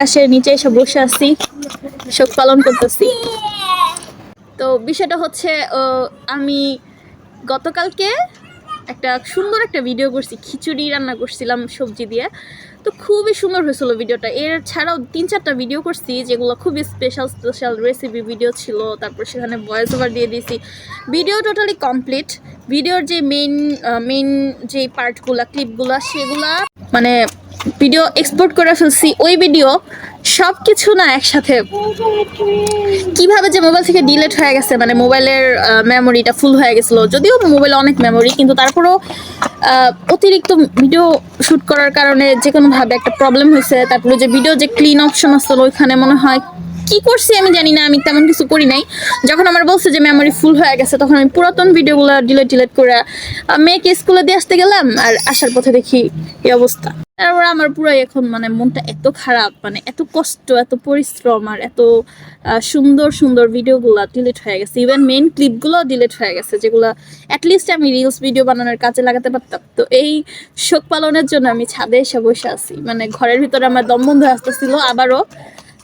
আকাশের নিচে এসে বসে আছি, শোক পালন করতেছি। তো বিষয়টা হচ্ছে আমি গতকালকে একটা সুন্দর একটা ভিডিও করছি, খিচুড়ি রান্না করছিলাম সবজি দিয়ে। তো খুবই সুন্দর হয়েছিল ভিডিওটা। এর ছাড়াও 3-4টা ভিডিও করছি যেগুলো খুবই স্পেশাল স্পেশাল রেসিপি ভিডিও ছিল। তারপর সেখানে ভয়েস ওভার দিয়ে দিয়েছি। Video totally complete. ভিডিওর যে মেইন যে পার্টগুলো ক্লিপগুলো সেগুলা মানে ভিডিও এক্সপোর্ট করে ফেলছি। ওই ভিডিও সব কিছু না একসাথে কিভাবে যে মোবাইল থেকে ডিলিট হয়ে গেছে, মানে মোবাইলের মেমোরিটা ফুল হয়ে গেছিলো। যদিও মোবাইলে অনেক মেমোরি, কিন্তু তারপরেও অতিরিক্ত ভিডিও শ্যুট করার কারণে যে কোনোভাবে একটা প্রবলেম হয়েছে। তারপরে যে ভিডিও যে ক্লিন অপশন আসলো ওইখানে মনে হয় কি করছি আমি জানি না, আমি তেমন কিছু করি নাই। যখন আমার বলছে যে মেমোরি ফুল হয়ে গেছে তখন আমি পুরাতন ভিডিওগুলো ডিলিট করে মেয়েকে স্কুলে দিয়ে আসতে গেলাম, আর আসার পথে দেখি এই অবস্থা। তারপর আমার পুরো এখন মানে মনটা এত খারাপ, মানে এত কষ্ট, এত পরিশ্রম আর এত সুন্দর সুন্দর ভিডিওগুলো ডিলিট হয়ে গেছে। ইভেন মেইন ক্লিপগুলো ডিলিট হয়ে গেছে, যেগুলো অ্যাটলিস্ট আমি রিলস ভিডিও বানানোর কাজে লাগাতে পারতাম। তো এই শোক পালনের জন্য আমি ছাদে এসে বসে আছি, মানে ঘরের ভিতরে আমার দম বন্ধ আসতেছিল। আবারও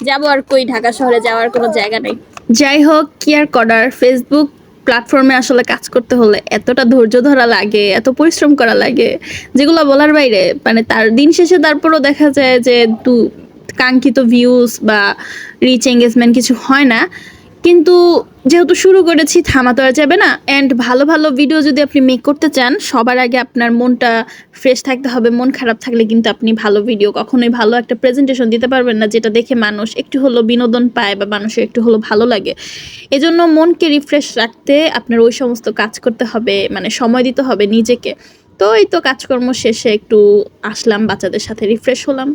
যাবো, আর কই ঢাকা শহরে যাওয়ার কোনো জায়গা নেই। যাই হোক, কি আর করার, ফেসবুক প্ল্যাটফর্মে আসলে কাজ করতে হলে এতটা ধৈর্য ধরা লাগে, এত পরিশ্রম করা লাগে, যেগুলো বলার বাইরে। মানে তার দিন শেষে তারপরও দেখা যায় যে কাঙ্ক্ষিত ভিউজ বা রিচ এঙ্গেজমেন্ট কিছু হয় না। কিন্তু যেহেতু শুরু করেছি, থামা তো আর যাবে না। অ্যান্ড ভালো ভালো ভিডিও যদি আপনি মেক করতে চান, সবার আগে আপনার মনটা ফ্রেশ থাকতে হবে। মন খারাপ থাকলে কিন্তু আপনি ভালো ভিডিও কখনোই ভালো একটা প্রেজেন্টেশন দিতে পারবেন না, যেটা দেখে মানুষ একটু হলো বিনোদন পায় বা মানুষের একটু হলো ভালো লাগে। এজন্য মনকে রিফ্রেশ রাখতে আপনার ওই সমস্ত কাজ করতে হবে, মানে সময় দিতে হবে নিজেকে। তো এই তো কাজকর্ম শেষে একটু আসলাম, বাচ্চাদের সাথে রিফ্রেশ হলাম।